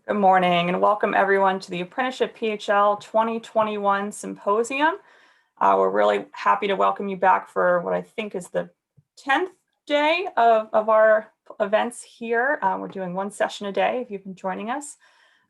Good morning and welcome everyone to the Apprenticeship PHL 2021 Symposium. We're really happy to welcome you back for what I think is the 10th day of our events here. We're doing one session a day if you've been joining us.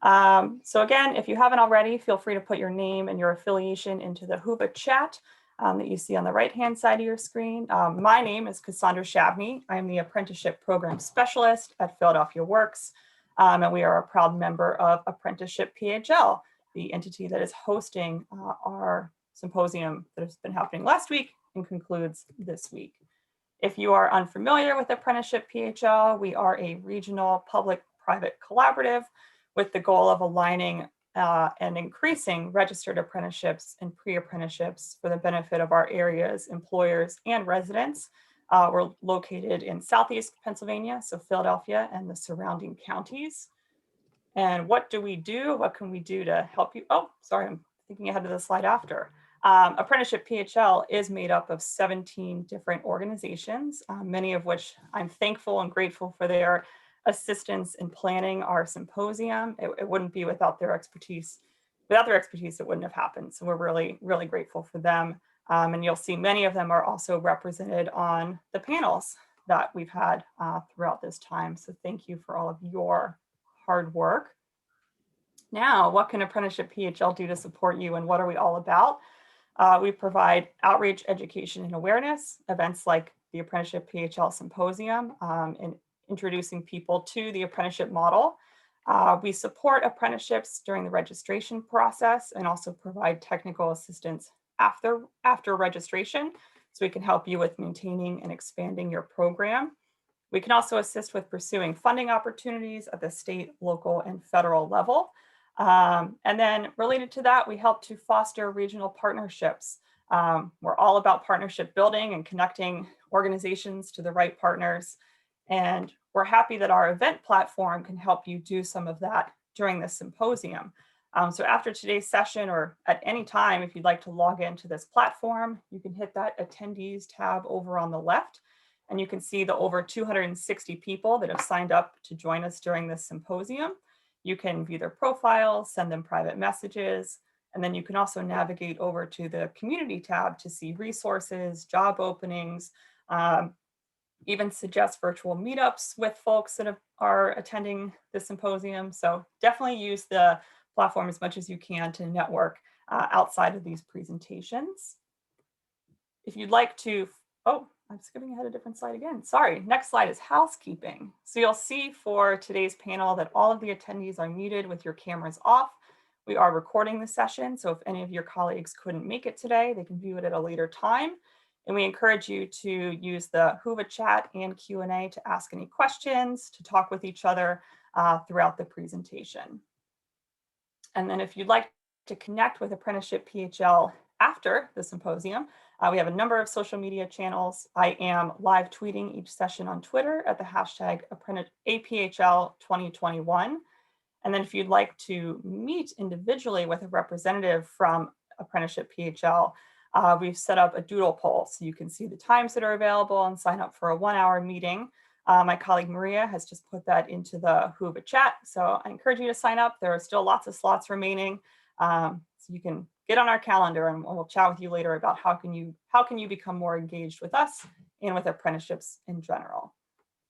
So again, if you haven't already, feel free to put your name and your affiliation into the Whova chat that you see on the right-hand side of your screen. My name is Cassandra Shabney. I am the Apprenticeship Program Specialist at Philadelphia Works. And we are a proud member of ApprenticeshipPHL, the entity that is hosting our symposium that has been happening last week and concludes this week. If you are unfamiliar with ApprenticeshipPHL, we are a regional public-private collaborative with the goal of aligning and increasing registered apprenticeships and pre-apprenticeships for the benefit of our area's employers and residents. We're located in Southeast Pennsylvania, so Philadelphia and the surrounding counties. And what do we do? What can we do to help you? Oh, sorry, I'm thinking ahead to the slide after. Apprenticeship PHL is made up of 17 different organizations, many of which I'm thankful and grateful for their assistance in planning our symposium. It wouldn't be without their expertise. Without their expertise, it wouldn't have happened. So we're really, really grateful for them. And you'll see many of them are also represented on the panels that we've had throughout this time. So thank you for all of your hard work. Now, what can Apprenticeship PHL do to support you and what are we all about? We provide outreach, education, and awareness, events like the Apprenticeship PHL Symposium, and introducing people to the apprenticeship model. We support apprenticeships during the registration process and also provide technical assistance after registration, so we can help you with maintaining and expanding your program. We can also assist with pursuing funding opportunities at the state, local, and federal level. And then related to that, we help to foster regional partnerships. We're all about partnership building and connecting organizations to the right partners. And we're happy that our event platform can help you do some of that during this symposium. So after today's session or at any time, if you'd like to log into this platform, you can hit that attendees tab over on the left, and you can see the over 260 people that have signed up to join us during this symposium. You can view their profiles, send them private messages, and then you can also navigate over to the community tab to see resources, job openings, even suggest virtual meetups with folks that are attending the symposium. So definitely use the platform as much as you can to network outside of these presentations. If you'd like to, oh, I'm skipping ahead a different slide again. Sorry, next slide is housekeeping. So you'll see for today's panel that all of the attendees are muted with your cameras off. We are recording the session, so if any of your colleagues couldn't make it today, they can view it at a later time. And we encourage you to use the Whova chat and Q&A to ask any questions, to talk with each other throughout the presentation. And then if you'd like to connect with Apprenticeship PHL after the symposium, we have a number of social media channels. I am live tweeting each session on Twitter at the hashtag APHL2021. And then if you'd like to meet individually with a representative from Apprenticeship PHL, we've set up a doodle poll so you can see the times that are available and sign up for a 1-hour meeting. My colleague Maria has just put that into the Whova chat. So I encourage you to sign up. There are still lots of slots remaining. So you can get on our calendar and we'll chat with you later about how can you become more engaged with us and with apprenticeships in general.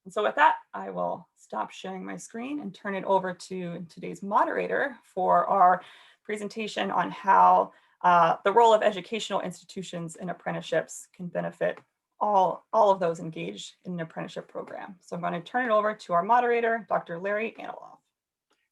And so with that, I will stop sharing my screen and turn it over to today's moderator for our presentation on how the role of educational institutions in apprenticeships can benefit all of those engaged in an apprenticeship program. So I'm going to turn it over to our moderator, Dr. Larry Aniloff.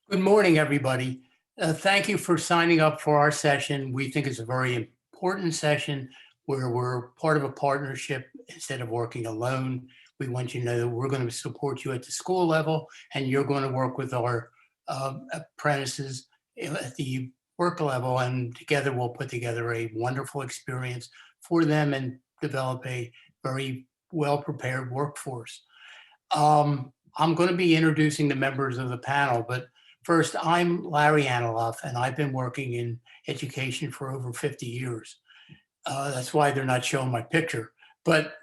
Good morning, everybody. Thank you for signing up for our session. We think it's a very important session where we're part of a partnership instead of working alone. We want you to know that we're going to support you at the school level and you're going to work with our apprentices at the work level, and together we'll put together a wonderful experience for them and develop a very well-prepared workforce. I'm going to be introducing the members of the panel, but first, I'm Larry Aniloff, and I've been working in education for over 50 years. That's why they're not showing my picture. But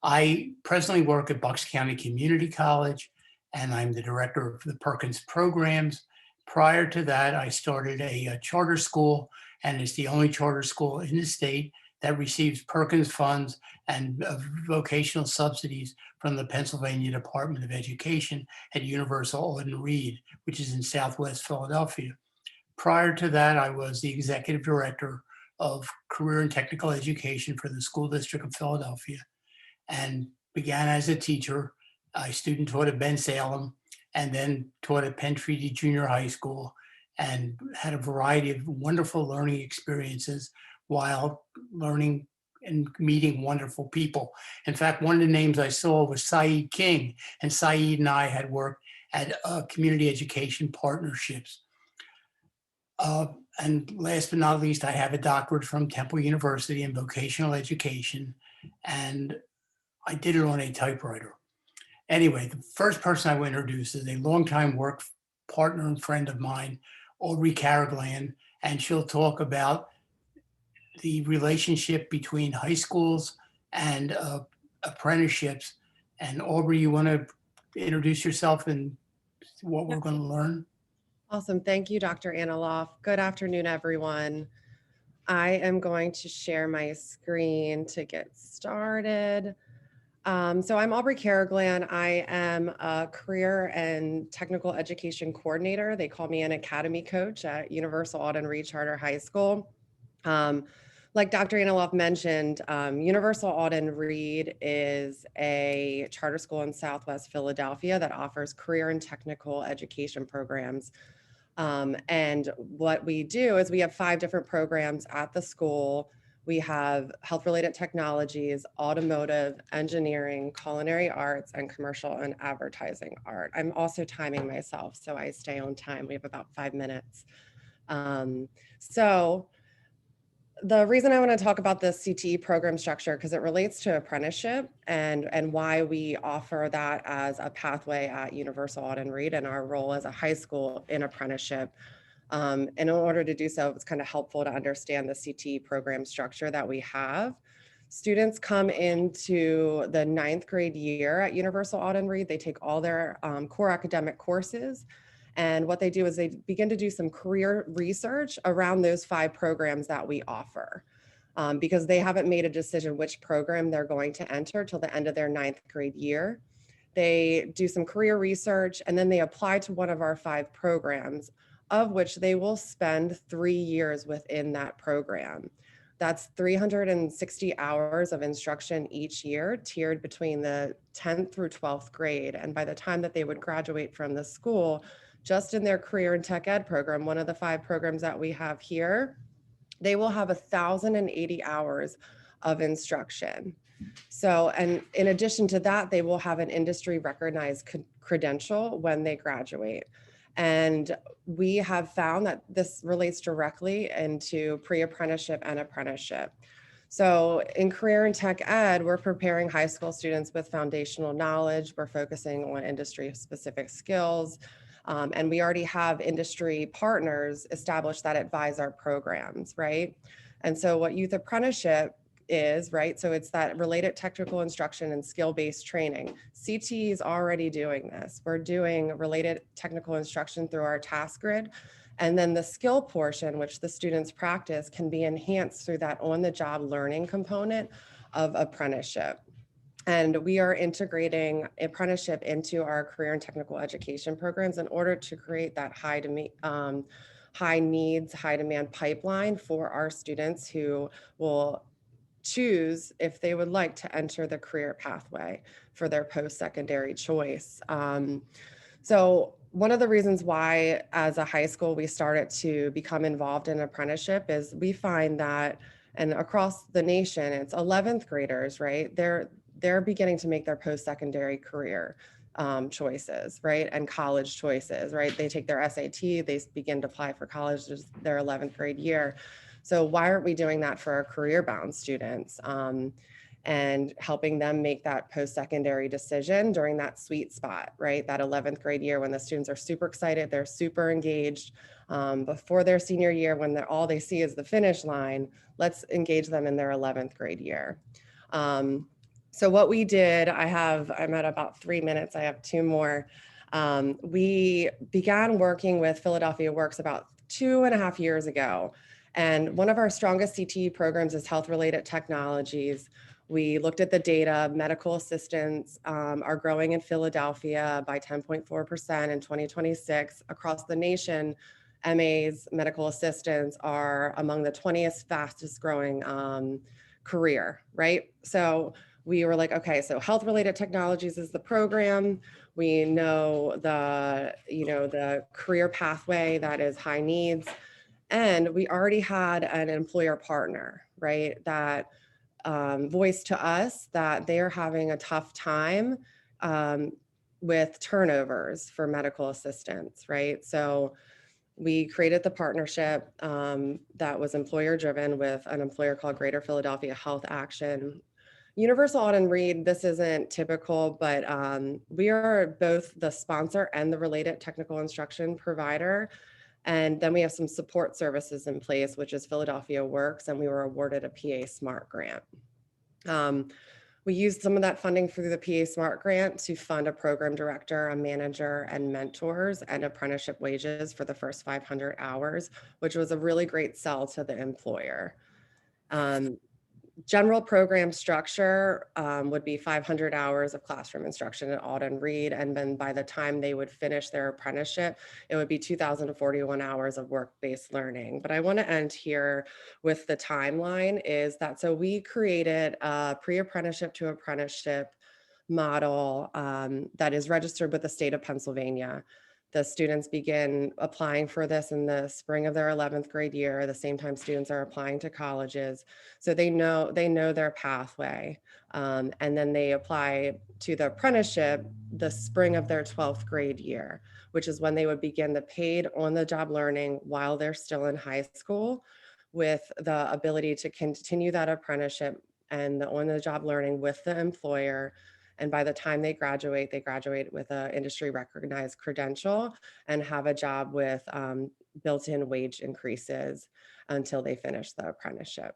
I presently work at Bucks County Community College, and I'm the director of the Perkins programs. Prior to that, I started a charter school, and it's the only charter school in the state that receives Perkins funds and vocational subsidies from the Pennsylvania Department of Education at Universal Audenried, which is in Southwest Philadelphia. Prior to that, I was the executive director of career and technical education for the School District of Philadelphia, and began as a teacher. I student taught at Ben Salem and then taught at Penn Treaty Junior High School, and had a variety of wonderful learning experiences while learning and meeting wonderful people. In fact, one of the names I saw was Saeed King, and Saeed and I had worked at community education partnerships. And last but not least, I have a doctorate from Temple University in vocational education, and I did it on a typewriter. Anyway, the first person I will introduce is a longtime work partner and friend of mine, Aubrey Carraglan, and she'll talk about the relationship between high schools and apprenticeships. And Aubrey, you want to introduce yourself and what we're going to learn? Awesome. Thank you, Dr. Analoff. Good afternoon, everyone. I am going to share my screen to get started. So I'm Aubrey Carraglan. I am a career and technical education coordinator. They call me an academy coach at Universal Audenried Charter High School. Like Dr. Analoff mentioned, Universal Audenried is a charter school in Southwest Philadelphia that offers career and technical education programs. And what we do is we have 5 different programs at the school. We have health-related technologies, automotive, engineering, culinary arts, and commercial and advertising art. I'm also timing myself, so I stay on time. We have about 5 minutes. So the reason I want to talk about this CTE program structure, because it relates to apprenticeship and why we offer that as a pathway at Universal Audenried and our role as a high school in apprenticeship. And in order to do so, it's kind of helpful to understand the CTE program structure that we have. Students come into the 9th grade year at Universal Audenried. They take all their core academic courses. And what they do is they begin to do some career research around those 5 programs that we offer, because they haven't made a decision which program they're going to enter till the end of their 9th grade year. They do some career research, and then they apply to one of our 5 programs, of which they will spend 3 years within that program. That's 360 hours of instruction each year, tiered between the 10th through 12th grade. And by the time that they would graduate from the school, just in their career and tech ed program, one of the 5 programs that we have here, they will have 1,080 hours of instruction. So, and in addition to that, they will have an industry recognized credential when they graduate. And we have found that this relates directly into pre-apprenticeship and apprenticeship. So in career and tech ed, we're preparing high school students with foundational knowledge. We're focusing on industry specific skills. And we already have industry partners established that advise our programs, right? And so what youth apprenticeship is, right? So it's that related technical instruction and skill-based training. CTE is already doing this. We're doing related technical instruction through our task grid. And then the skill portion, which the students practice, can be enhanced through that on-the-job learning component of apprenticeship. And we are integrating apprenticeship into our career and technical education programs in order to create that high needs, high demand pipeline for our students who will choose if they would like to enter the career pathway for their post-secondary choice. So one of the reasons why as a high school we started to become involved in apprenticeship is we find that, and across the nation, it's 11th graders, right? They're beginning to make their post-secondary career choices, right? And college choices, right? They take their SAT, they begin to apply for college, their 11th grade year. So why aren't we doing that for our career-bound students and helping them make that post-secondary decision during that sweet spot, right? That 11th grade year when the students are super excited, they're super engaged. Before their senior year, when all they see is the finish line, let's engage them in their 11th grade year. So what we did, I'm at about 3 minutes, I have 2 more. We began working with Philadelphia Works about 2.5 years ago. And one of our strongest CTE programs is health-related technologies. We looked at the data. Medical assistants are growing in Philadelphia by 10.4% in 2026. Across the nation, MAs, medical assistants, are among the 20th fastest growing career, right? So we were like, okay, so health-related technologies is the program. We know the career pathway that is high needs. And we already had an employer partner, right, that voiced to us that they are having a tough time with turnovers for medical assistants, right? So we created the partnership that was employer driven with an employer called Greater Philadelphia Health Action. Universal Audenried, this isn't typical, but we are both the sponsor and the related technical instruction provider. And then we have some support services in place, which is Philadelphia Works, and we were awarded a PA Smart grant. We used some of that funding through the PA Smart grant to fund a program director, a manager, and mentors and apprenticeship wages for the first 500 hours, which was a really great sell to the employer. General program structure would be 500 hours of classroom instruction at Audenried, and then by the time they would finish their apprenticeship, it would be 2,041 hours of work-based learning. But I want to end here with the timeline is that, so we created a pre-apprenticeship to apprenticeship model that is registered with the state of Pennsylvania. The students begin applying for this in the spring of their 11th grade year, the same time students are applying to colleges. So they know their pathway. And then they apply to the apprenticeship the spring of their 12th grade year, which is when they would begin the paid on-the-job learning while they're still in high school, with the ability to continue that apprenticeship and the on-the-job learning with the employer. And by the time they graduate with an industry recognized credential and have a job with built-in wage increases until they finish the apprenticeship.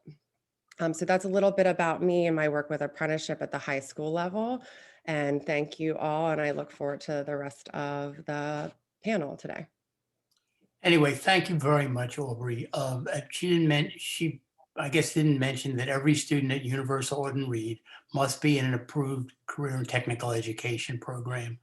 So that's a little bit about me and my work with apprenticeship at the high school level. And thank you all. And I look forward to the rest of the panel today. Anyway, thank you very much, Aubrey. She I guess didn't mention that every student at Universal Audenried must be in an approved career and technical education program.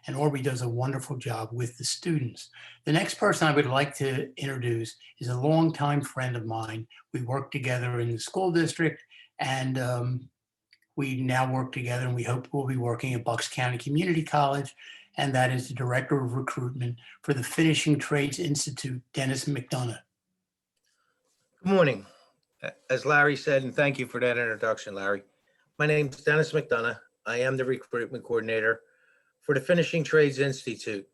And Aubrey does a wonderful job with the students. The next person I would like to introduce is a longtime friend of mine. We worked together in the school district, and we now work together, and we hope we'll be working at Bucks County Community College. And that is the Director of Recruitment for the Finishing Trades Institute, Dennis McDonough. Good morning. As Larry said, and thank you for that introduction, Larry. My name is Dennis McDonough. I am the recruitment coordinator for the Finishing Trades Institute.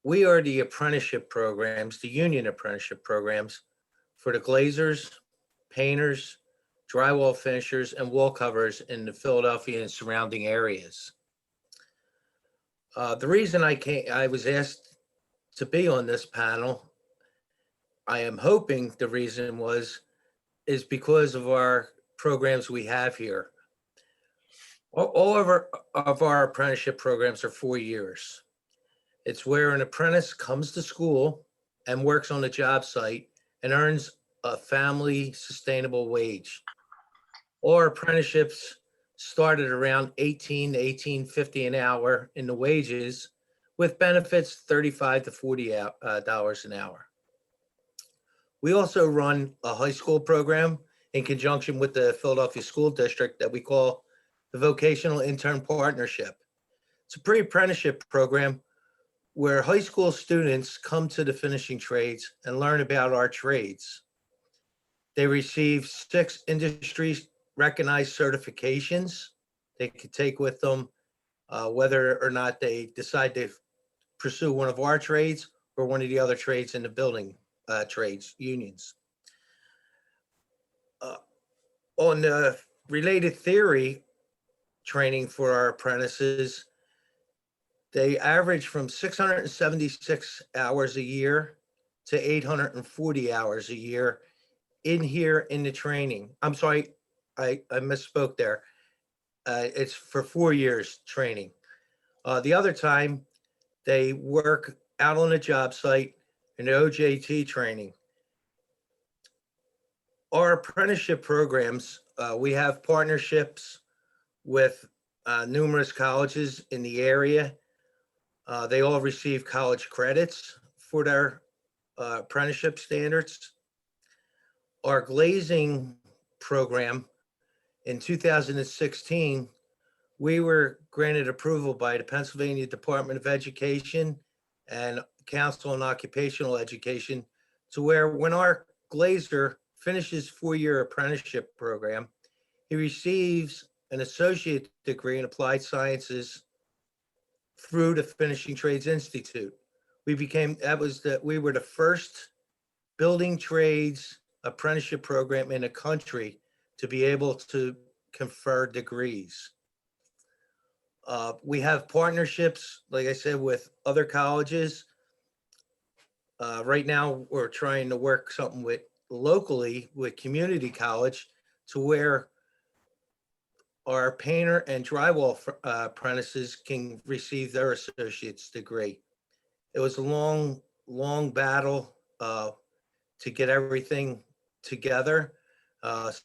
We are the apprenticeship programs, the union apprenticeship programs for the glazers, painters, drywall finishers, and wall coverers in the Philadelphia and surrounding areas. The reason I was asked to be on this panel, I am hoping the reason is because of our programs we have here. All of our apprenticeship programs are 4 years. It's where an apprentice comes to school and works on a job site and earns a family sustainable wage. Our apprenticeships started around $18 to $18.50 an hour in the wages, with benefits $35 to $40 an hour. We also run a high school program in conjunction with the Philadelphia School District that we call the Vocational Intern Partnership. It's a pre-apprenticeship program where high school students come to the finishing trades and learn about our trades. They receive 6 industry recognized certifications they could take with them, whether or not they decide to pursue one of our trades or one of the other trades in the building trades unions. On the related theory training for our apprentices, they average from 676 hours a year to 840 hours a year in the training. I'm sorry, I misspoke there. It's for 4 years training. The other time, They work out on a job site in OJT training. Our apprenticeship programs, we have partnerships with numerous colleges in the area. They all receive college credits for their apprenticeship standards. Our glazing program in 2016, we were granted approval by the Pennsylvania Department of Education and Council on Occupational Education to where when our glazer finishes four-year apprenticeship program, he receives an associate degree in applied sciences through the Finishing Trades Institute. We were the first building trades apprenticeship program in the country to be able to confer degrees. We have partnerships, like I said, with other colleges. Right now, we're trying to work something with locally with community college to where our painter and drywall apprentices can receive their associate's degree. It was a long battle to get everything together.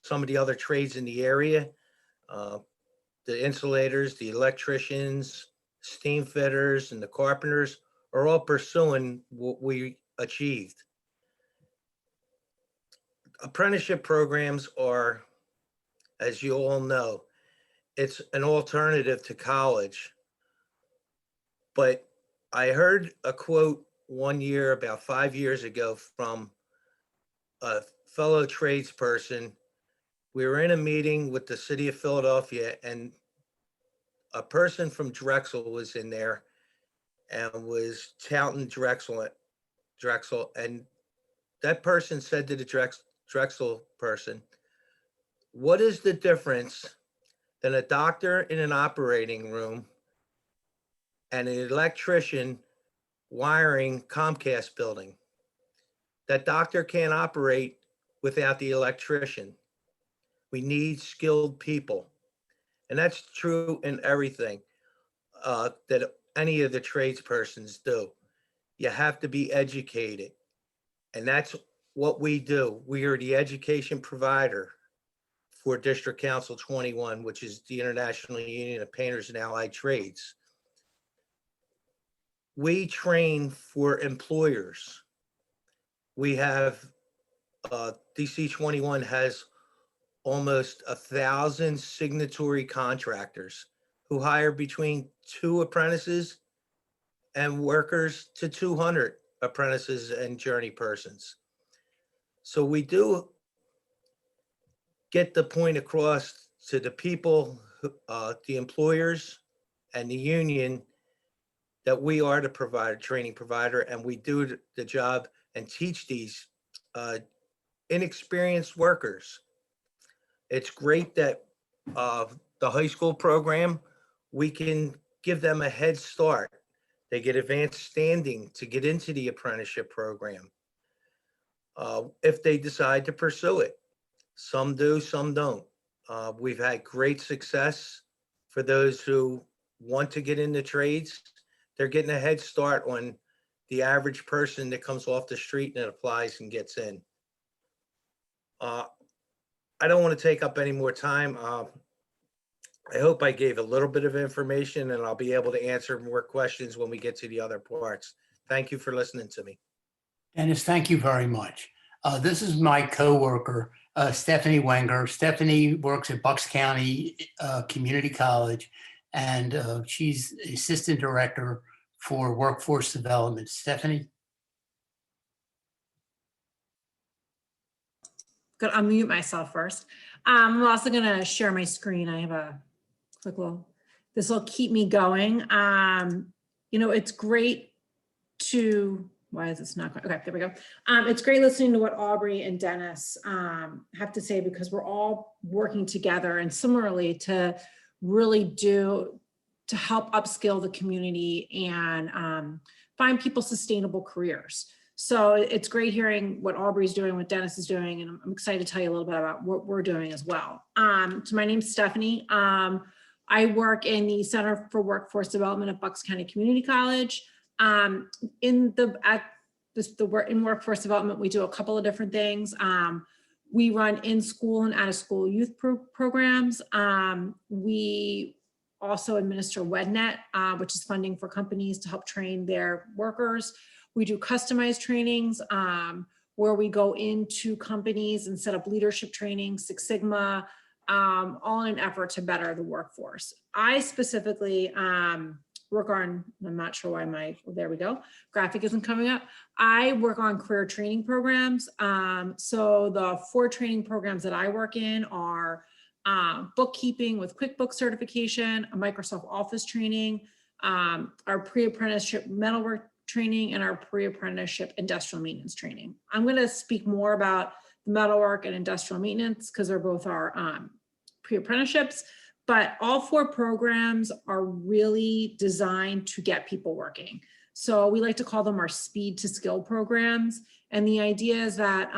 Some of the other trades in the area, the insulators, the electricians, steam fitters, and the carpenters are all pursuing what we achieved. Apprenticeship programs are, as you all know, it's an alternative to college. But I heard a quote one year, about 5 years ago, from a fellow tradesperson. We were in a meeting with the city of Philadelphia, and a person from Drexel was in there and was touting Drexel. And that person said to the Drexel person, "What is the difference than a doctor in an operating room and an electrician wiring Comcast building? That doctor can't operate without the electrician. We need skilled people." And that's true in everything that any of the tradespersons do. You have to be educated. And that's what we do. We are the education provider for District Council 21, which is the International Union of Painters and Allied Trades. We train for employers. We have, DC 21 has almost 1,000 signatory contractors who hire between 2 apprentices and workers to 200 apprentices and journey persons. So we do get the point across to the people, the employers and the union, that we are the training provider, and we do the job and teach these inexperienced workers. It's great that the high school program, we can give them a head start. They get advanced standing to get into the apprenticeship program if they decide to pursue it. Some do, some don't. We've had great success for those who want to get into trades. They're getting a head start on the average person that comes off the street and applies and gets in. I don't want to take up any more time. I hope I gave a little bit of information, and I'll be able to answer more questions when we get to the other parts. Thank you for listening to me. Dennis, thank you very much. This is my coworker, Stephanie Wenger. Stephanie works at Bucks County Community College, and she's Assistant Director for Workforce Development. Stephanie? Good, I'll mute myself first. I'm also gonna share my screen. I have a quick little, this will keep me going. You know, it's great to, why is this not going? Okay, there we go. It's great listening to what Aubrey and Dennis have to say, because we're all working together and similarly to really to help upskill the community and find people sustainable careers. So it's great hearing what Aubrey's doing, what Dennis is doing, and I'm excited to tell you a little bit about what we're doing as well. So my name's Stephanie. I work in the Center for Workforce Development at Bucks County Community College. In workforce development, we do a couple of different things. We run in-school and out-of-school youth programs. We also administer WedNet, which is funding for companies to help train their workers. We do customized trainings where we go into companies and set up leadership training, Six Sigma, all in an effort to better the workforce. I specifically work on, I'm not sure why there we go, graphic isn't coming up. I work on career training programs. So the 4 training programs that I work in are bookkeeping with QuickBooks certification, a Microsoft Office training, our pre-apprenticeship metalwork training, and our pre-apprenticeship industrial maintenance training. I'm going to speak more about the metalwork and industrial maintenance because they're both our pre-apprenticeships, but all 4 programs are really designed to get people working. So we like to call them our speed to skill programs. And the idea is that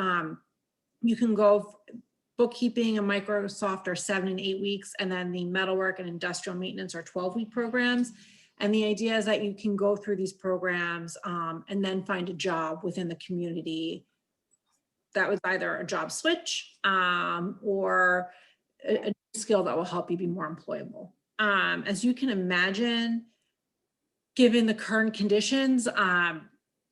you can go bookkeeping and Microsoft are 7 and 8 weeks, and then the metalwork and industrial maintenance are 12-week programs. And the idea is that you can go through these programs and then find a job within the community that was either a job switch or a skill that will help you be more employable. As you can imagine, given the current conditions,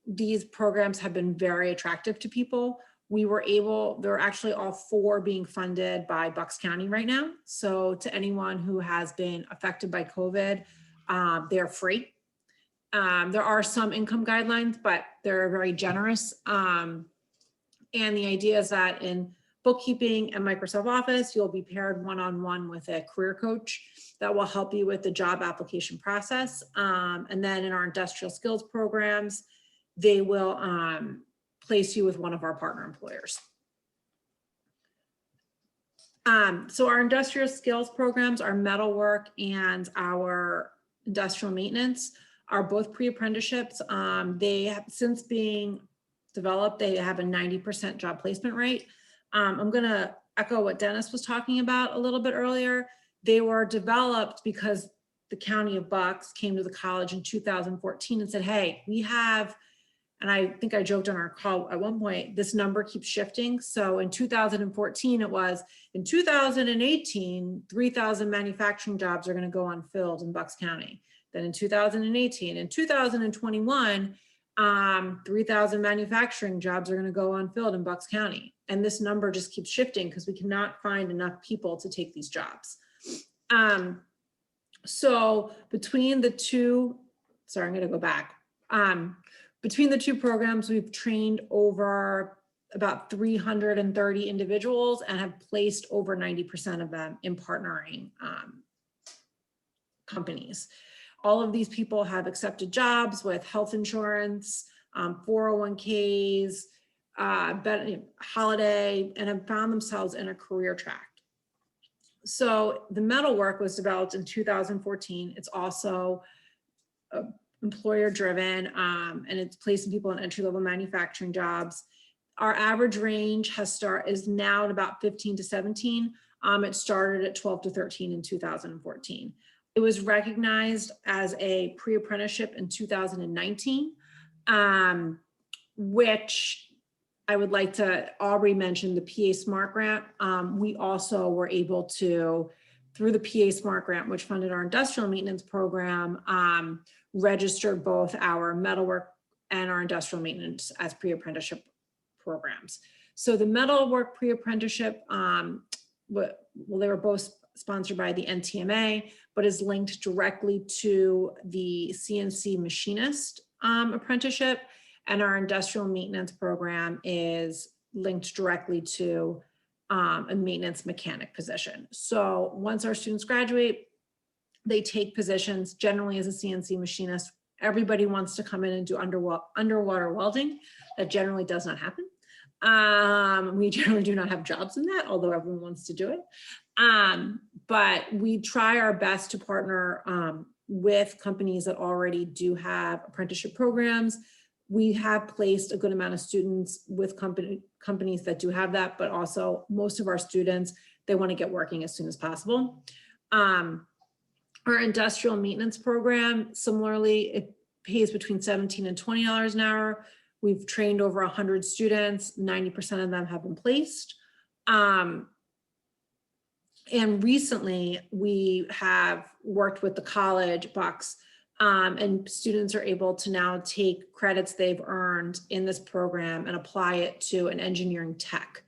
these programs have been very attractive to people. They're actually all 4 being funded by Bucks County right now. So to anyone who has been affected by COVID, they're free. There are some income guidelines, but they're very generous. And the idea is that in bookkeeping and Microsoft Office, you'll be paired one-on-one with a career coach that will help you with the job application process. And then in our industrial skills programs, they will place you with one of our partner employers. So our industrial skills programs, our metalwork and our industrial maintenance are both pre-apprenticeships. They have since being developed, they have a 90% job placement rate. I'm gonna echo what Dennis was talking about a little bit earlier. They were developed because the County of Bucks came to the college in 2014 and said, hey, we have, and I think I joked on our call at one point, this number keeps shifting. So in 2014, it was, in 2018, 3,000 manufacturing jobs are going to go unfilled in Bucks County. Then in 2018, in 2021, 3,000 manufacturing jobs are going to go unfilled in Bucks County. And this number just keeps shifting because we cannot find enough people to take these jobs. So between the two, sorry, I'm going to go back. Between the 2 programs, we've trained over about 330 individuals and have placed over 90% of them in partnering companies. All of these people have accepted jobs with health insurance, 401ks, holiday, and have found themselves in a career track. So the metalwork was developed in 2014. It's also employer driven, and it's placing people in entry-level manufacturing jobs. Our average range is now at about 15 to 17. It started at 12 to 13 in 2014. It was recognized as a pre-apprenticeship in 2019, which I would like to already mention the PA Smart Grant. We also were able to, through the PA Smart Grant, which funded our industrial maintenance program, register both our metalwork and our industrial maintenance as pre-apprenticeship programs. So the metalwork pre-apprenticeship, well, they were both sponsored by the NTMA, but is linked directly to the CNC machinist apprenticeship. And our industrial maintenance program is linked directly to a maintenance mechanic position. So once our students graduate, they take positions generally as a CNC machinist. Everybody wants to come in and do underwater welding. That generally does not happen. We generally do not have jobs in that, although everyone wants to do it. But we try our best to partner with companies that already do have apprenticeship programs. We have placed a good amount of students with companies that do have that, but also most of our students, they want to get working as soon as possible. Our industrial maintenance program, similarly, pays between $17 and $20 an hour. We've trained over 100 students, 90% of them have been placed. And recently we have worked with the college, Bucks, and students are able to now take credits they've earned in this program and apply it to an engineering tech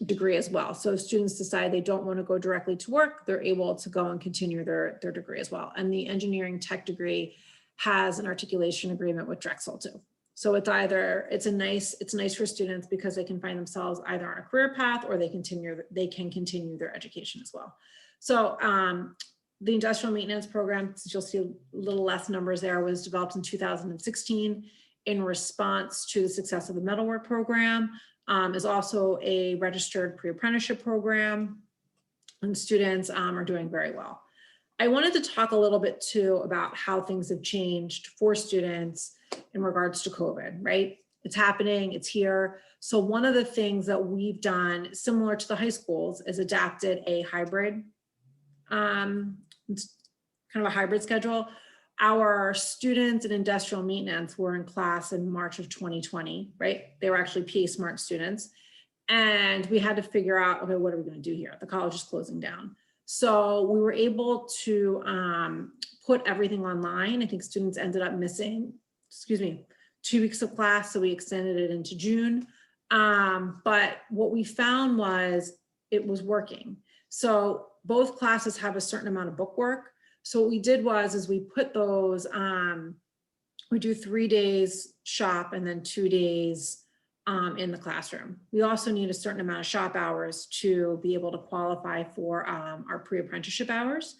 degree as well. So if students decide they don't want to go directly to work, they're able to go and continue their degree as well. And the engineering tech degree has an articulation agreement with Drexel too. So it's nice for students because they can find themselves either on a career path or they can continue their education as well. So the industrial maintenance program, since you'll see a little less numbers there, was developed in 2016 in response to the success of the Metalwork program. Is also a registered pre-apprenticeship program, and students are doing very well. I wanted to talk a little bit too about how things have changed for students in regards to COVID, right? It's happening, it's here. So one of the things that we've done, similar to the high schools, is adapted a hybrid, it's kind of a hybrid schedule. Our students in industrial maintenance were in class in March of 2020, right? They were actually PA Smart students. And we had to figure out, okay, what are we going to do here? The college is closing down. So we were able to put everything online. I think students ended up missing, 2 weeks of class. So we extended it into June. But what we found was it was working. So both classes have a certain amount of book work. So what we did is we put those, we do 3 days shop and then 2 days in the classroom. We also need a certain amount of shop hours to be able to qualify for our pre-apprenticeship hours.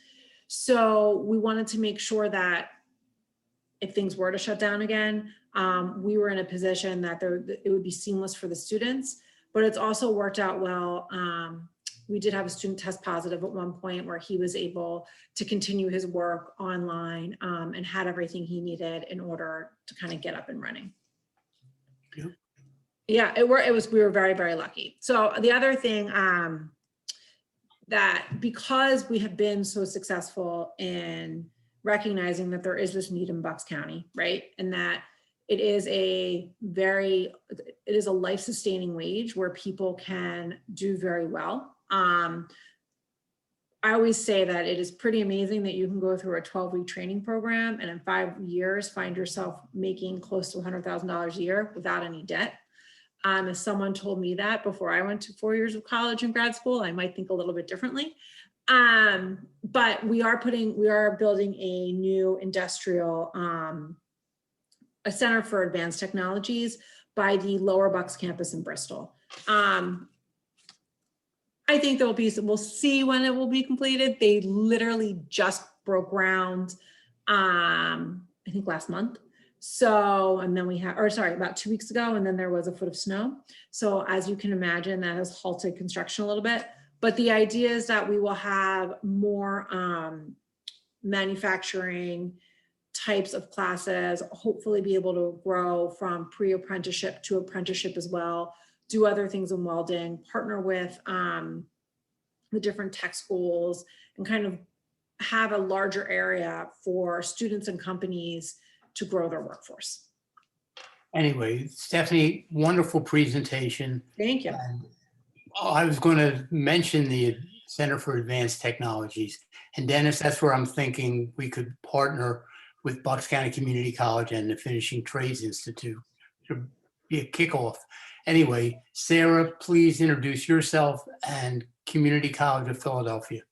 So we wanted to make sure that if things were to shut down again, we were in a position that it would be seamless for the students, but it's also worked out well. We did have a student test positive at one point where he was able to continue his work online and had everything he needed in order to kind of get up and running. Yep. Yeah, we were very, very lucky. So the other thing that because we have been so successful in recognizing that there is this need in Bucks County, right? And that it is a life-sustaining wage where people can do very well. I always say that it is pretty amazing that you can go through a 12-week training program and in 5 years find yourself making close to $100,000 a year without any debt. If someone told me that before I went to 4 years of college and grad school, I might think a little bit differently. But we are building a new industrial, a center for advanced technologies by the Lower Bucks campus in Bristol. I think we'll see when it will be completed. They literally just broke ground, I think last month. So, and then about 2 weeks ago, and then there was a foot of snow. So as you can imagine, that has halted construction a little bit. But the idea is that we will have more manufacturing types of classes, hopefully be able to grow from pre-apprenticeship to apprenticeship as well, do other things in welding, partner with the different tech schools, and kind of have a larger area for students and companies to grow their workforce. Anyway, Stephanie, wonderful presentation. Thank you. And I was going to mention the Center for Advanced Technologies. And Dennis, that's where I'm thinking we could partner with Bucks County Community College and the Finishing Trades Institute to be a kickoff. Anyway, Sarah, please introduce yourself and Community College of Philadelphia.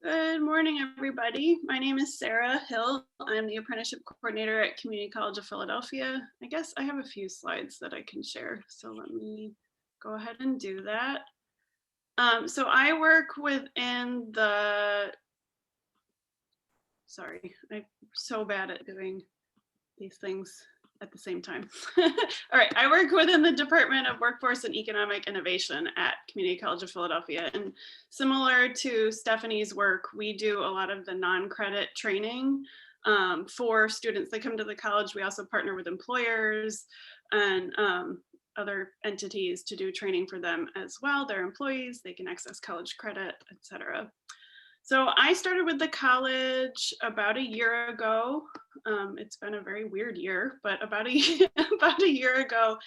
Good morning, everybody. My name is Sarah Hill. I'm the apprenticeship coordinator at Community College of Philadelphia. I guess I have a few slides that I can share, so let me go ahead and do that. So I work within the, sorry, I'm so bad at doing these things at the same time. All right, I work within the Department of Workforce and Economic Innovation at Community College of Philadelphia. And similar to Stephanie's work, we do a lot of the non-credit training for students that come to the college. We also partner with employers and other entities to do training for them as well. They're employees, they can access college credit, etc. So I started with the college about a year ago. It's been a very weird year, but about about a year ago,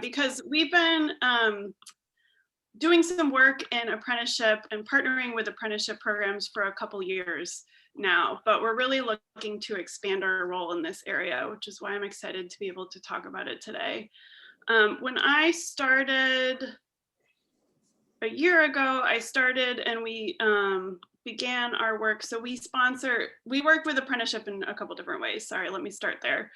because we've been doing some work in apprenticeship and partnering with apprenticeship programs for a couple years now, but we're really looking to expand our role in this area, which is why I'm excited to be able to talk about it today. When I started a year ago, and we began our work. So we work with apprenticeship in a couple different ways. Sorry, let me start there.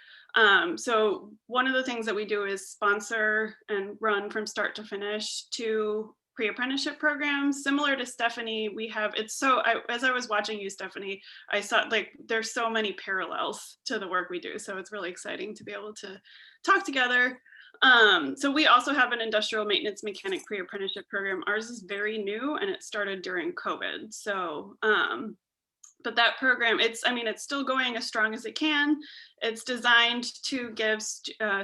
So one of the things that we do is sponsor and run from start to finish two pre-apprenticeship programs. Similar to Stephanie, as I was watching you, Stephanie, I saw like there's so many parallels to the work we do. So it's really exciting to be able to talk together. So we also have an industrial maintenance mechanic pre-apprenticeship program. Ours is very new and it started during COVID. So, but that program, it's still going as strong as it can. It's designed to give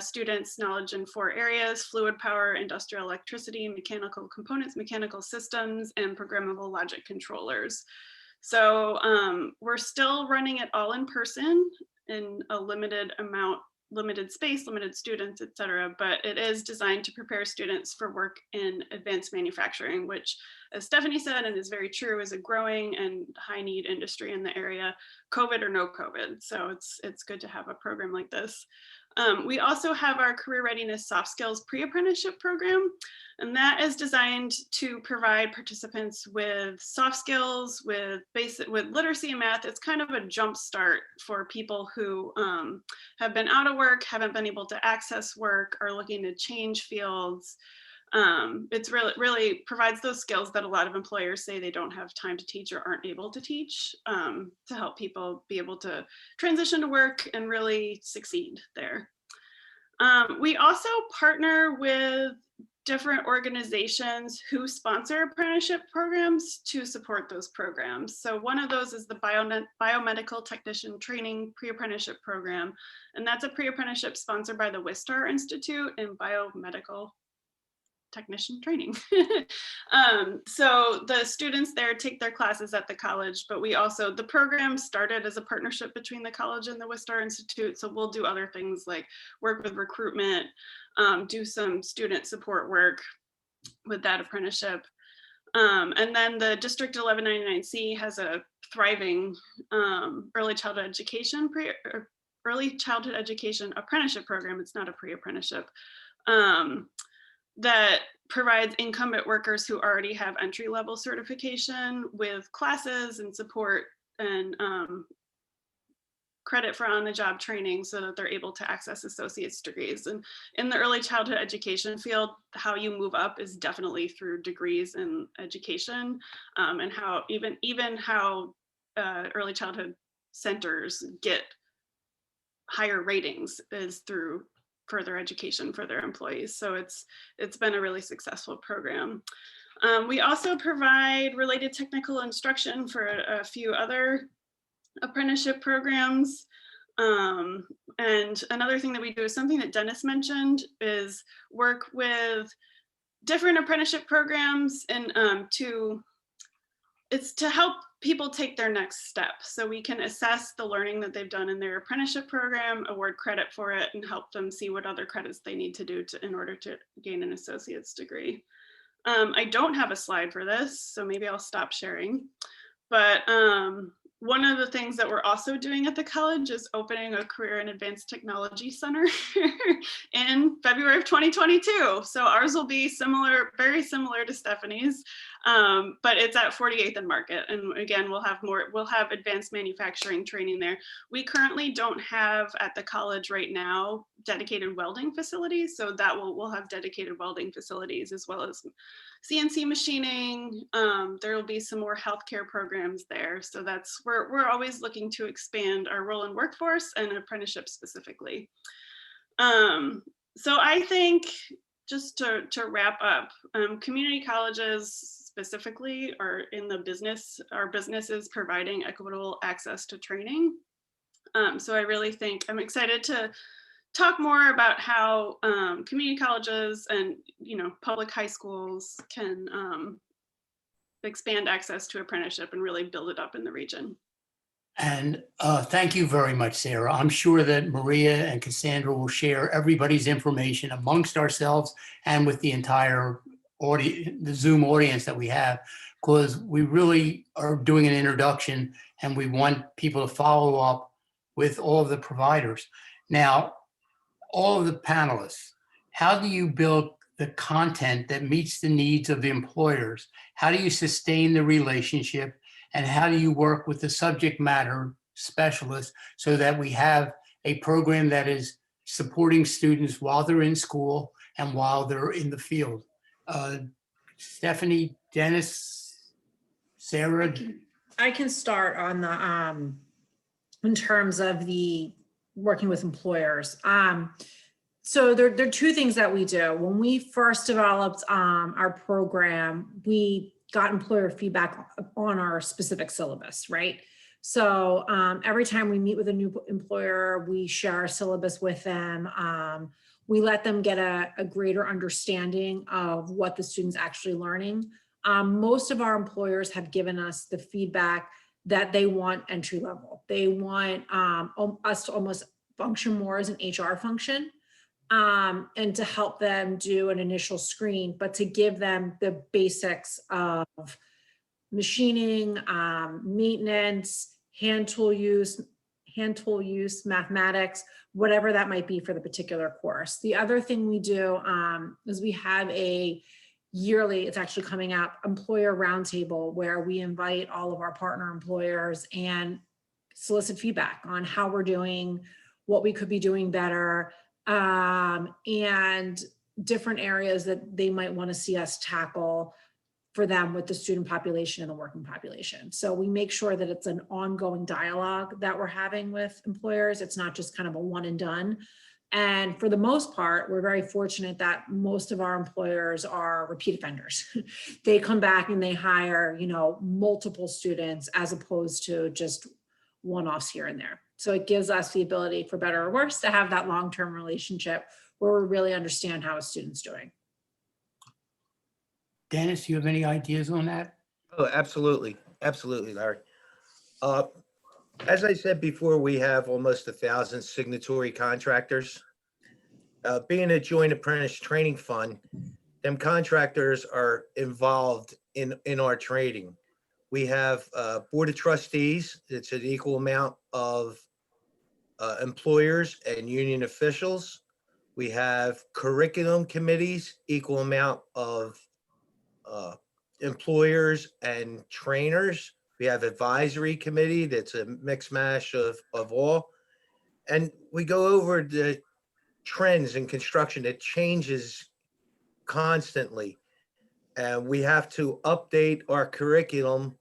students knowledge in 4 areas: fluid power, industrial electricity, mechanical components, mechanical systems, and programmable logic controllers. So we're still running it all in person in a limited space, limited students, et cetera, but it is designed to prepare students for work in advanced manufacturing, which, as Stephanie said, and is very true, is a growing and high need industry in the area, COVID or no COVID. So it's good to have a program like this. We also have our career readiness soft skills pre-apprenticeship program, and that is designed to provide participants with soft skills, with literacy and math. It's kind of a jump start for people who have been out of work, haven't been able to access work, are looking to change fields. It's really provides those skills that a lot of employers say they don't have time to teach or aren't able to teach, to help people be able to transition to work and really succeed there. We also partner with different organizations who sponsor apprenticeship programs to support those programs. So one of those is the Biomedical Technician Training Pre-Apprenticeship Program, and that's a pre-apprenticeship sponsored by the Wistar Institute in Biomedical Technician Training. So the students there take their classes at the college, but the program started as a partnership between the college and the Wistar Institute. So we'll do other things like work with recruitment, do some student support work with that apprenticeship. And then the District 1199C has a thriving early childhood education apprenticeship program. It's not a pre-apprenticeship. That provides incumbent workers who already have entry-level certification with classes and support and credit for on-the-job training so that they're able to access associate's degrees. And in the early childhood education field, how you move up is definitely through degrees in education, and how even how early childhood centers get higher ratings is through further education for their employees. So it's been a really successful program. We also provide related technical instruction for a few other apprenticeship programs. And another thing that we do is something that Dennis mentioned, is work with different apprenticeship programs and it's to help people take their next step. So we can assess the learning that they've done in their apprenticeship program, award credit for it, and help them see what other credits they need to do in order to gain an associate's degree. I don't have a slide for this, so maybe I'll stop sharing. But one of the things that we're also doing at the college is opening a Career and Advanced Technology Center in February of 2022. So ours will be very similar to Stephanie's, but it's at 48th and Market. And again, we'll have advanced manufacturing training there. We currently don't have at the college right now dedicated welding facilities. So that we'll have dedicated welding facilities as well as CNC machining. There will be some more healthcare programs there. So we're always looking to expand our role in workforce and apprenticeship specifically. So I think just to wrap up, community colleges specifically are in the business, our business is providing equitable access to training. So I really think I'm excited to talk more about how community colleges and public high schools can expand access to apprenticeship and really build it up in the region. And thank you very much, Sarah. I'm sure that Maria and Cassandra will share everybody's information amongst ourselves and with the entire audience, the Zoom audience that we have, because we really are doing an introduction and we want people to follow up with all of the providers. Now, all of the panelists, how do you build the content that meets the needs of the employers? How do you sustain the relationship? And how do you work with the subject matter specialists so that we have a program that is supporting students while they're in school and while they're in the field? Stephanie, Dennis, Sarah? I can start on the, in terms of the working with employers. So there are two things that we do. When we first developed our program, we got employer feedback on our specific syllabus, right? So every time we meet with a new employer, we share our syllabus with them. We let them get a greater understanding of what the student's actually learning. Most of our employers have given us the feedback that they want entry level. They want us to almost function more as an HR function. And to help them do an initial screen, but to give them the basics of machining, maintenance, hand tool use, mathematics, whatever that might be for the particular course. The other thing we do is we have a yearly, it's actually coming up, employer roundtable where we invite all of our partner employers and solicit feedback on how we're doing, what we could be doing better, and different areas that they might want to see us tackle for them with the student population and the working population. So we make sure that it's an ongoing dialogue that we're having with employers. It's not just kind of a one and done. And for the most part, we're very fortunate that most of our employers are repeat offenders. They come back and they hire, multiple students as opposed to just one-offs here and there. So it gives us the ability, for better or worse, to have that long-term relationship where we really understand how a student's doing. Dennis, do you have any ideas on that? Oh, absolutely. Absolutely, Larry. As I said before, we have almost 1,000 signatory contractors. Being a joint apprentice training fund, them contractors are involved in our training. We have board of trustees. It's an equal amount of employers and union officials. We have curriculum committees, equal amount of employers and trainers. We have advisory committee that's a mix mash of all. And we go over the trends in construction that changes constantly. And we have to update our curriculum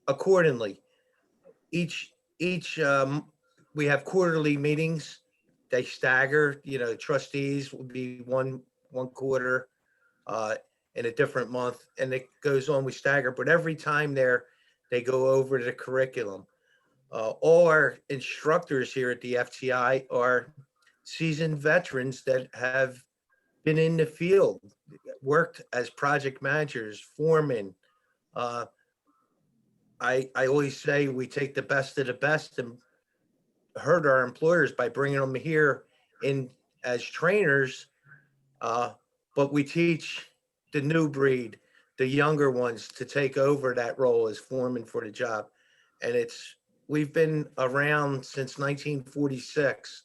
accordingly. We have quarterly meetings. They stagger, trustees will be one quarter in a different month, and it goes on, we stagger, but every time they go over the curriculum. All our instructors here at the FTI are seasoned veterans that have been in the field, worked as project managers, foremen. I always say we take the best of the best and hurt our employers by bringing them here in as trainers, but we teach the new breed, the younger ones, to take over that role as foreman for the job. And we've been around since 1946,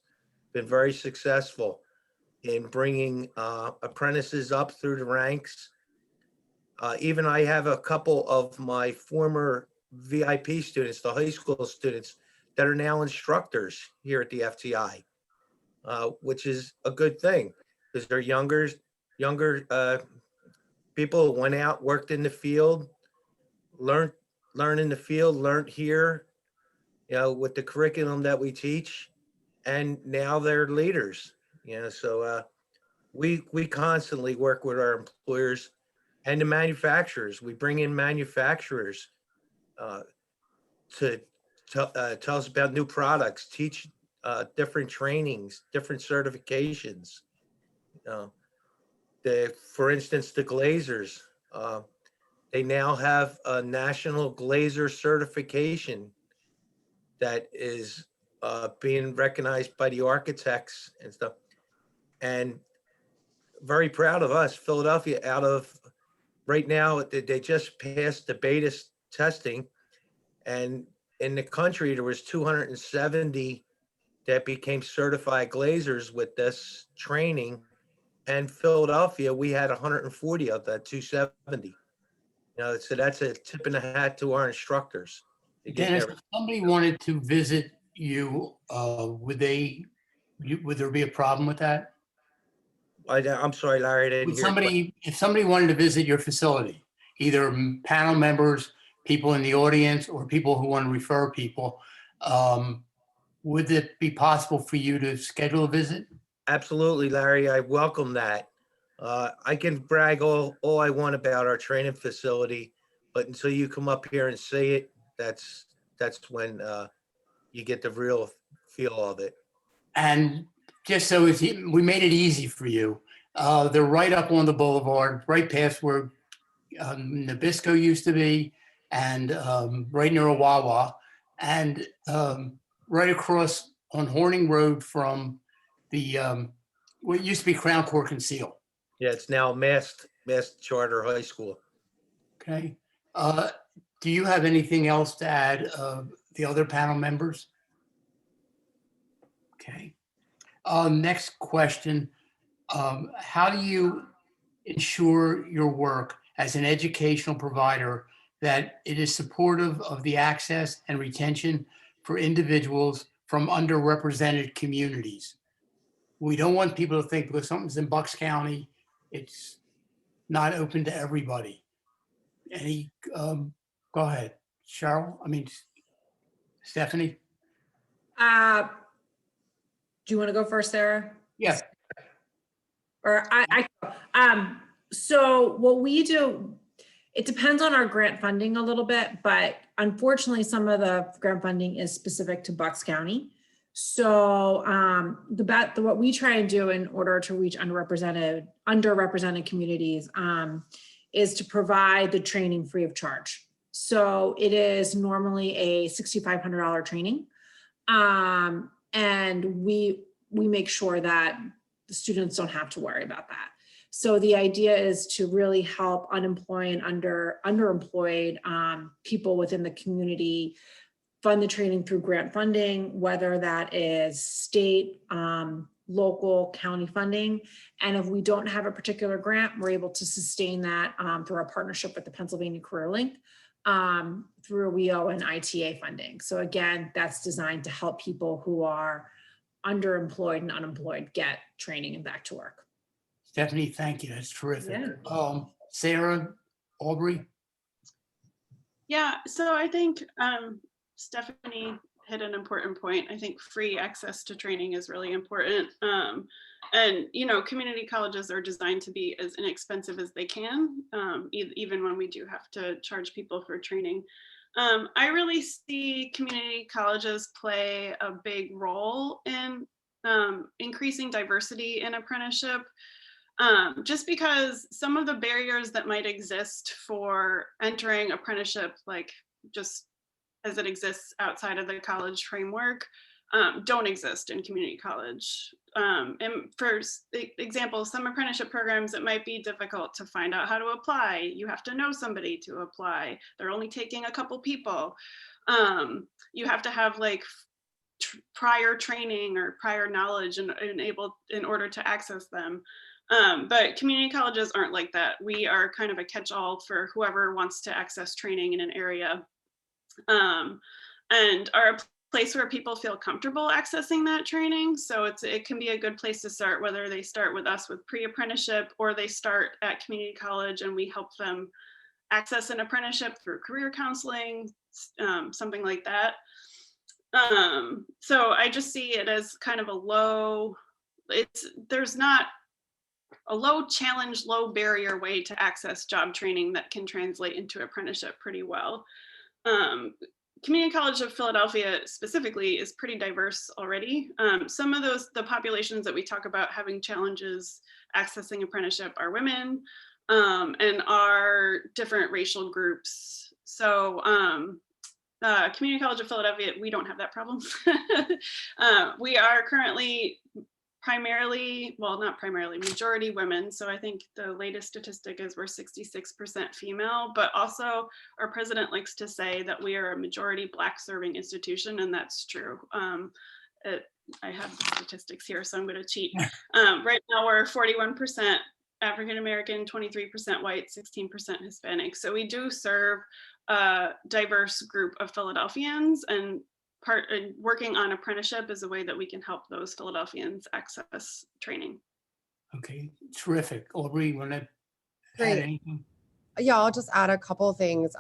been very successful in bringing apprentices up through the ranks. Even I have a couple of my former VIP students, the high school students, that are now instructors here at the FTI, which is a good thing because they're younger people who went out, worked in the field, learned in the field, learned here, with the curriculum that we teach, and now they're leaders. So we constantly work with our employers and the manufacturers. We bring in manufacturers to tell us about new products, teach different trainings, different certifications. For instance, the glazers, They now have a national glazer certification that is being recognized by the architects and stuff. And very proud of us, Philadelphia, out of right now, they just passed the beta testing. And in the country, there was 270 that became certified glazers with this training. And Philadelphia, we had 140 of that 270. You know, so that's a tip in the hat to our instructors. They get Dennis, there. if somebody wanted to visit you, would there be a problem with that? I'm sorry, Larry, I didn't Would hear. your question. if somebody wanted to visit your facility, either panel members, people in the audience, or people who want to refer people, would it be possible for you to schedule a visit? Absolutely, Larry. I welcome that. I can brag all I want about our training facility, but until you come up here and see it, that's when you get the real feel of it. And just so we made it easy for you, they're right up on the boulevard, right past where Nabisco used to be, and right near a Wawa, and right across on Horning Road from the what used to be Crown Court and Seal. Yeah, it's now Mast Charter High School. Okay. Do you have anything else to add, the other panel members? Okay. Next question. How do you ensure your work as an educational provider that it is supportive of the access and retention for individuals from underrepresented communities? We don't want people to think because something's in Bucks County, it's not open to everybody. Go ahead, Cheryl. Stephanie. Do you want to go first, Sarah? Yes. Or so what we do, it depends on our grant funding a little bit, but unfortunately some of the grant funding is specific to Bucks County. So what we try and do in order to reach underrepresented communities is to provide the training free of charge. So it is normally a $6,500 training. And we make sure that the students don't have to worry about that. So the idea is to really help unemployed and underemployed people within the community fund the training through grant funding, whether that is state, local, county funding. And if we don't have a particular grant, we're able to sustain that through our partnership with the Pennsylvania Career Link through WEO and ITA funding. So again, that's designed to help people who are underemployed and unemployed get training and back to work. Stephanie, thank you. That's terrific. Yeah. Sarah, Aubrey. Yeah, so I think Stephanie hit an important point. I think free access to training is really important. And, you know, community colleges are designed to be as inexpensive as they can, even when we do have to charge people for training. I really see community colleges play a big role in increasing diversity in apprenticeship. Just because some of the barriers that might exist for entering apprenticeship, like just as it exists outside of the college framework, don't exist in community college. And for example, some apprenticeship programs, it might be difficult to find out how to apply. You have to know somebody to apply. They're only taking a couple people. You have to have like prior training or prior knowledge in order to access them. But community colleges aren't like that. We are kind of a catch-all for whoever wants to access training in an area, and are a place where people feel comfortable accessing that training. So it can be a good place to start, whether they start with us with pre-apprenticeship or they start at community college and we help them access an apprenticeship through career counseling, something like that. So I just see it as kind of there's not a low challenge, low barrier way to access job training that can translate into apprenticeship pretty well. Community College of Philadelphia specifically is pretty diverse already. Some of the populations that we talk about having challenges accessing apprenticeship are women, and our different racial groups. So Community College of Philadelphia, we don't have that problem. We are currently primarily, well, not primarily, majority women. So I think the latest statistic is we're 66% female, but also our president likes to say that we are a majority Black serving institution, and that's true. I have the statistics here, so I'm going to cheat. Right now we're 41% African American, 23% white, 16% Hispanic. So we do serve a diverse group of Philadelphians, and working on apprenticeship is a way that we can help those Philadelphians access training. Okay, terrific. Aubrey, you want to add Great. anything? Yeah, I'll just add a couple of things.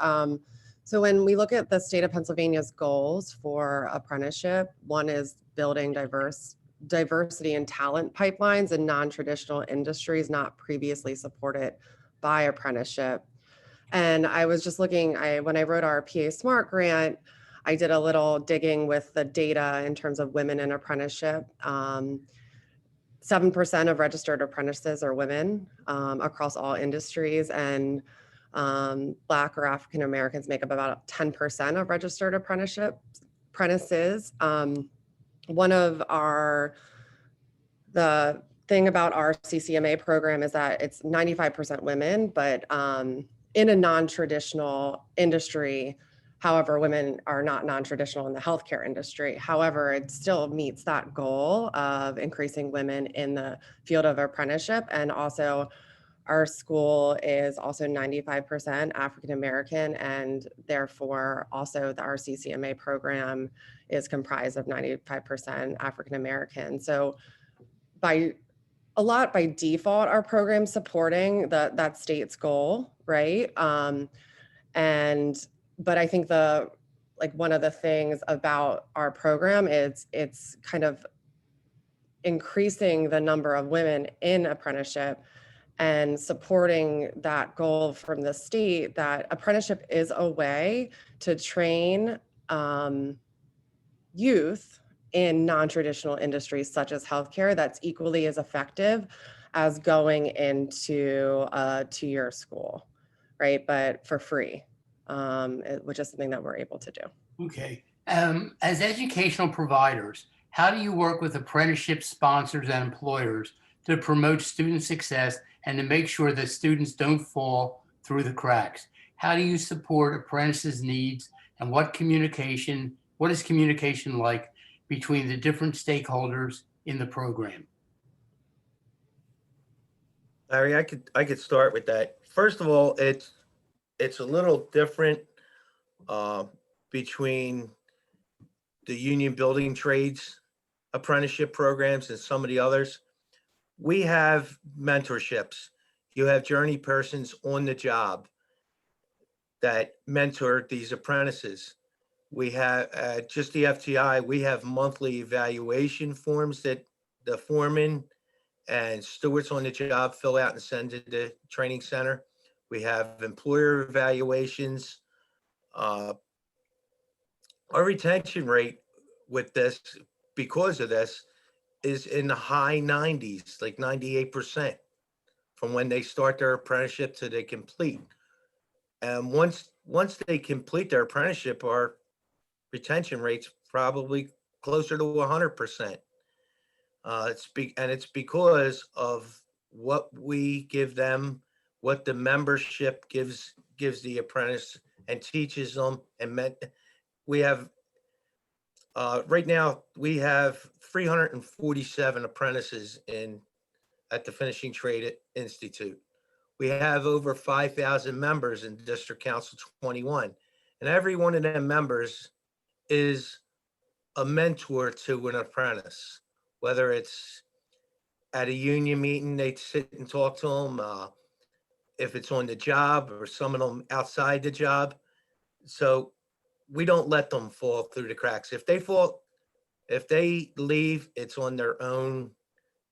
So when we look at the state of Pennsylvania's goals for apprenticeship, one is building diversity and talent pipelines in non-traditional industries not previously supported by apprenticeship. And I was just looking, when I wrote our PA Smart grant, I did a little digging with the data in terms of women in apprenticeship. 7% of registered apprentices are women across all industries, and Black or African Americans make up about 10% of registered apprentices. The thing about our CCMA program is that it's 95% women, but in a non-traditional industry. However, women are not non-traditional in the healthcare industry. However, it still meets that goal of increasing women in the field of apprenticeship. And also our school is also 95% African American, and therefore also our CCMA program is comprised of 95% African American. So by default, our program supporting that state's goal, right? But I think one of the things about our program is it's kind of increasing the number of women in apprenticeship and supporting that goal from the state, that apprenticeship is a way to train youth in non-traditional industries such as healthcare that's equally as effective as going into a two-year school, right? But for free, which is something that we're able to do. Okay. As educational providers, how do you work with apprenticeship sponsors and employers to promote student success and to make sure that students don't fall through the cracks? How do you support apprentices' needs, and what is communication like between the different stakeholders in the program? Larry, I could start with that. First of all, it's a little different between the union building trades apprenticeship programs and some of the others. We have mentorships. You have journey persons on the job that mentor these apprentices. We have just the FTI, we have monthly evaluation forms that the foreman and stewards on the job fill out and send to the training center. We have employer evaluations. Our retention rate with this, because of this, is in the high 90s, like 98%, from when they start their apprenticeship to they complete. And once they complete their apprenticeship, our retention rate's probably closer to 100%. It's because of what we give them, what the membership gives the apprentice and teaches them. And we have right now we have 347 apprentices at the Finishing Trade Institute. We have over 5,000 members in District Council 21, and every one of them members is a mentor to an apprentice. Whether it's at a union meeting, they sit and talk to them. If it's on the job, or some of them outside the job. So we don't let them fall through the cracks. If they leave, it's on their own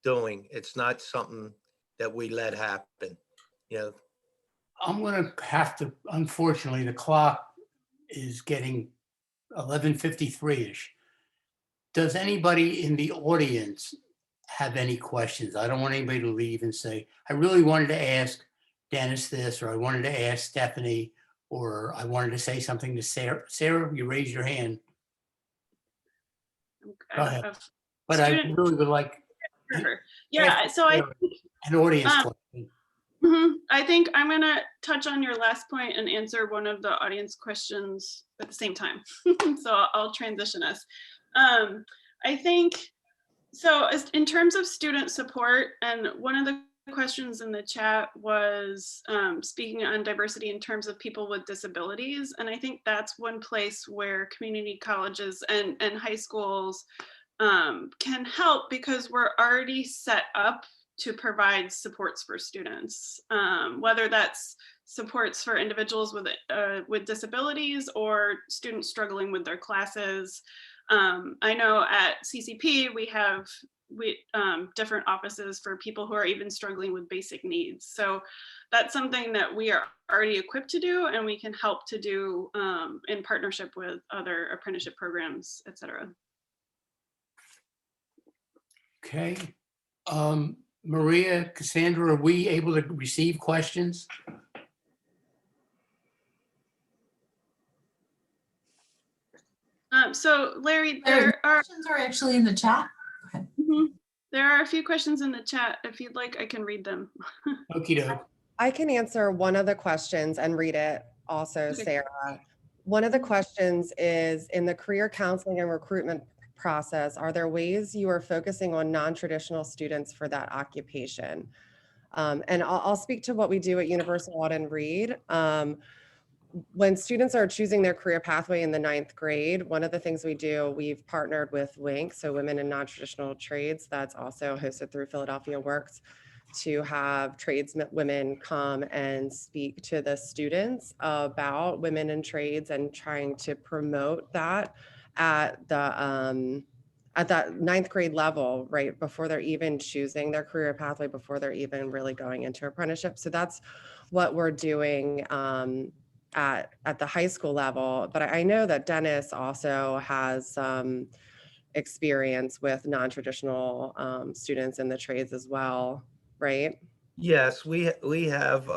doing. It's not something that we let happen. I'm going to have to, unfortunately, the clock is getting 11:53-ish. Does anybody in the audience have any questions? I don't want anybody to leave and say, I really wanted to ask Dennis this, or I wanted to ask Stephanie, or I wanted to say something to Sarah. Sarah, you raised your hand. Go ahead. But I Student, really would like yeah, so an audience Um, question. I think I'm gonna touch on your last point and answer one of the audience questions at the same time. So I'll transition us. I think, so in terms of student support, and one of the questions in the chat was speaking on diversity in terms of people with disabilities. And I think that's one place where community colleges and high schools can help, because we're already set up to provide supports for students, whether that's supports for individuals with disabilities or students struggling with their classes. I know at CCP we have different offices for people who are even struggling with basic needs. So that's something that we are already equipped to do, and we can help to do in partnership with other apprenticeship programs, et cetera. Okay. Maria, Cassandra, are we able to receive questions? So Larry, Questions are actually in the chat. there are a few questions in the chat. If you'd like, I can read them. Okie doke. I can answer one of the questions and read it also, Okay. Sarah. One of the questions is, in the career counseling and recruitment process, are there ways you are focusing on non-traditional students for that occupation? And I'll speak to what we do at Universal Audenried. When students are choosing their career pathway in the 9th grade, one of the things we do, we've partnered with WINC, so Women in Non-Traditional Trades, that's also hosted through Philadelphia Works, to have women come and speak to the students about women in trades and trying to promote that at that 9th grade level, right before they're even choosing their career pathway, before they're even really going into apprenticeship. So that's what we're doing at the high school level. But I know that Dennis also has some experience with non-traditional students in the trades as well, right? Yes, we have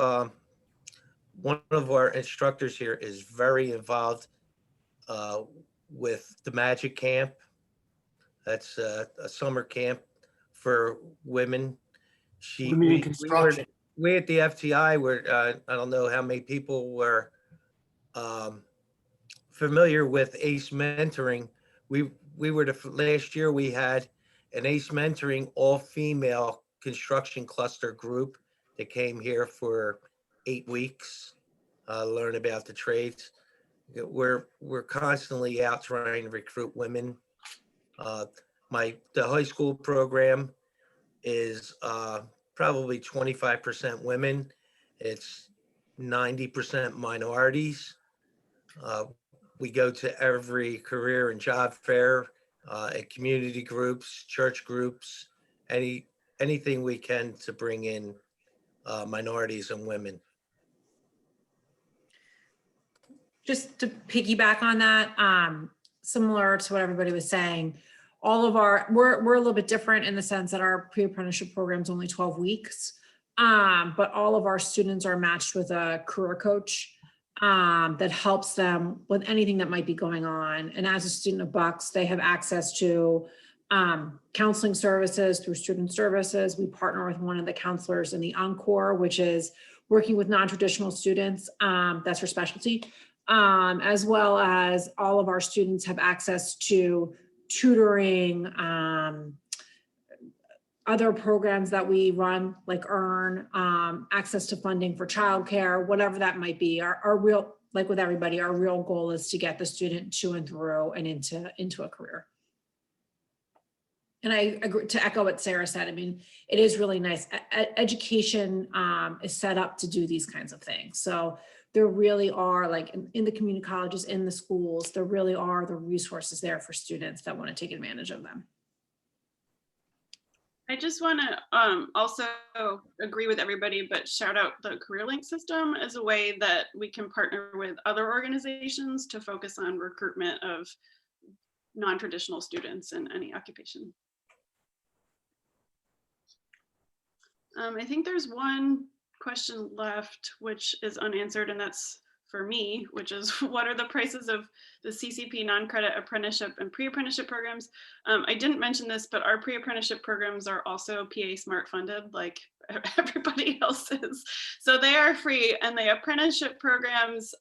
one of our instructors here is very involved with the Magic Camp. That's a summer camp for women. Women in construction. We at the FTI were, I don't know how many people were familiar with ACE mentoring. We were last year we had an ACE mentoring all-female construction cluster group that came here for 8 weeks, learn about the trades. We're constantly out trying to recruit women. The high school program is probably 25% women. It's 90% minorities. We go to every career and job fair, at community groups, church groups, anything we can to bring in minorities and women. Just to piggyback on that, similar to what everybody was saying, all of we're a little bit different in the sense that our pre-apprenticeship program is only 12 weeks, but all of our students are matched with a career coach that helps them with anything that might be going on. And as a student of Bucks, they have access to counseling services through student services. We partner with one of the counselors in the Encore, which is working with non-traditional students. That's her specialty. As well as all of our students have access to tutoring, other programs that we run, like Earn, access to funding for childcare, whatever that might be. Our real, like with everybody, our real goal is to get the student to and through and into a career. And I agree to echo what Sarah said. I mean, it is really nice. Education is set up to do these kinds of things. So there really are, like in the community colleges, in the schools, there really are the resources there for students that want to take advantage of them. I just want to also agree with everybody, but shout out the CareerLink system as a way that we can partner with other organizations to focus on recruitment of non-traditional students in any occupation. I think there's one question left, which is unanswered, and that's for me, which is what are the prices of the CCP non-credit apprenticeship and pre-apprenticeship programs? I didn't mention this, but our pre-apprenticeship programs are also PA Smart funded, like everybody else is. So they are free, and the apprenticeship programs,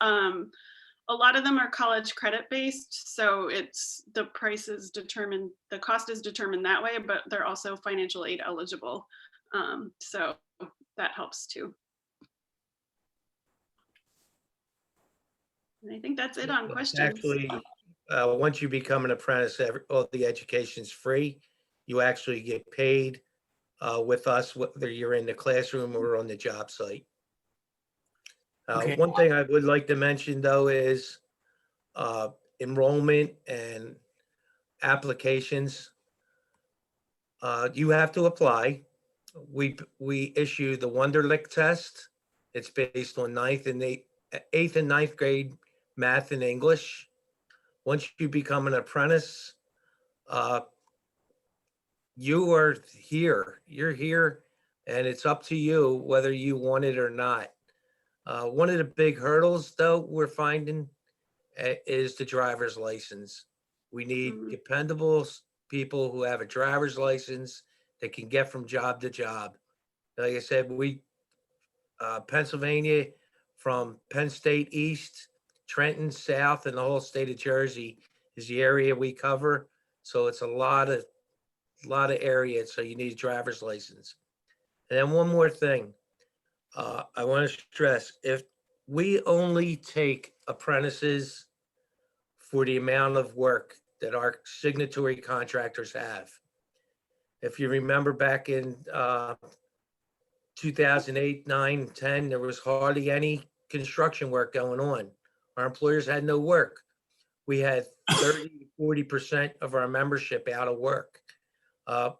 a lot of them are college credit based. So it's the price is determined, the cost is determined that way, but they're also financial aid eligible. So that helps too. And I think that's it on questions. Actually, once you become an apprentice, all the education's free. You actually get paid with us, whether you're in the classroom or on the job site. Okay. One thing I would like to mention though is enrollment and applications. You have to apply. We issue the Wonderlic test. It's based on 8th and 9th grade math and English. Once you become an apprentice, you are here. You're here, and it's up to you whether you want it or not. One of the big hurdles, though, we're finding is the driver's license. We need dependable people who have a driver's license that can get from job to job. Like I said, Pennsylvania, from Penn State East, Trenton South, and the whole state of Jersey is the area we cover. So it's a lot of area. So you need a driver's license. And then one more thing, I want to stress: if we only take apprentices for the amount of work that our signatory contractors have. If you remember back in 2008, 9, 10, there was hardly any construction work going on. Our employers had no work. We had 30, 40% of our membership out of work. But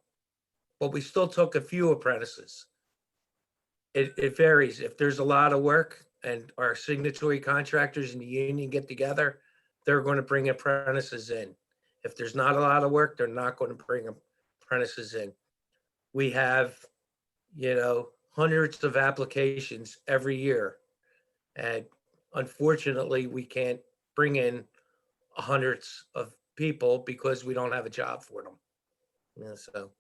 we still took a few apprentices. It varies. If there's a lot of work and our signatory contractors in the union get together, they're going to bring apprentices in. If there's not a lot of work, they're not going to bring apprentices in. We have, hundreds of applications every year. And unfortunately, we can't bring in hundreds of people because we don't have a job for them. So.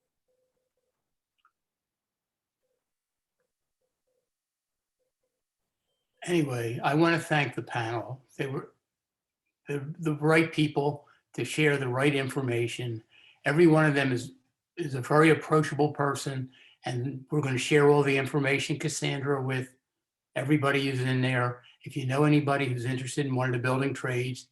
Anyway, I want to thank the panel. They were the right people to share the right information. Every one of them is a very approachable person, and we're going to share all the information, Cassandra, with everybody who's in there. If you know anybody who's interested in one of the building trades,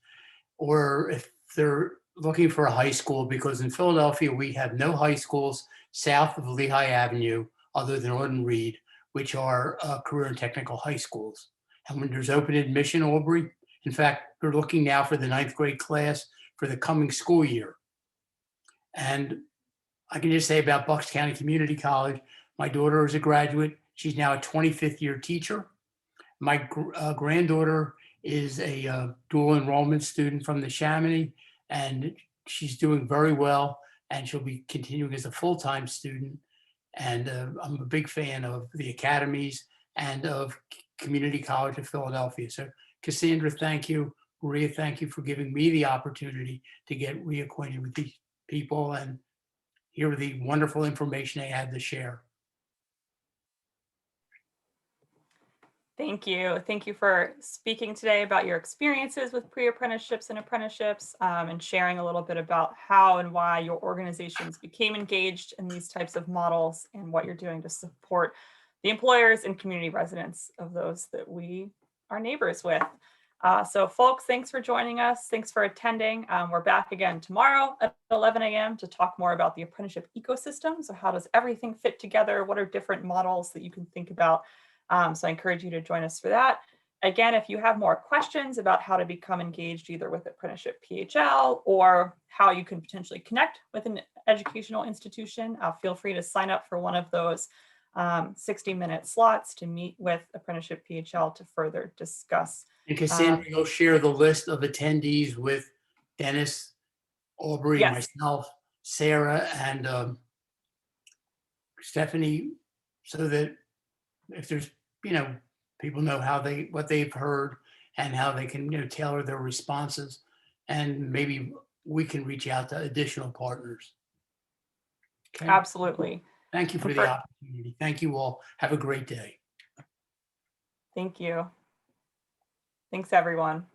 or if they're looking for a high school, because in Philadelphia, we have no high schools south of Lehigh Avenue other than Audenried, which are career and technical high schools. And when there's open admission, Aubrey, in fact, we're looking now for the 9th grade class for the coming school year. And I can just say about Bucks County Community College, my daughter is a graduate. She's now a 25th year teacher. My granddaughter is a dual enrollment student from the Chamonix, and she's doing very well, and she'll be continuing as a full-time student. And I'm a big fan of the academies and of Community College of Philadelphia. So Cassandra, thank you. Maria, thank you for giving me the opportunity to get reacquainted with these people and hear the wonderful information they had to share. Thank you. Thank you for speaking today about your experiences with pre-apprenticeships and apprenticeships, and sharing a little bit about how and why your organizations became engaged in these types of models and what you're doing to support the employers and community residents of those that we are neighbors with. So folks, thanks for joining us. Thanks for attending. We're back again tomorrow at 11 a.m. to talk more about the apprenticeship ecosystem. So how does everything fit together? What are different models that you can think about? So I encourage you to join us for that. Again, if you have more questions about how to become engaged either with Apprenticeship PHL or how you can potentially connect with an educational institution, feel free to sign up for one of those 60-minute slots to meet with Apprenticeship PHL to further discuss. And Cassandra, you'll share the list of attendees with Dennis, Aubrey, Yes. myself, Sarah, and Stephanie, so that if there's people know what they've heard and how they can, tailor their responses. And maybe we can reach out to additional partners. Okay. Absolutely. Thank you for the opportunity. Thank you all. Have a great day. Thank you. Thanks, everyone.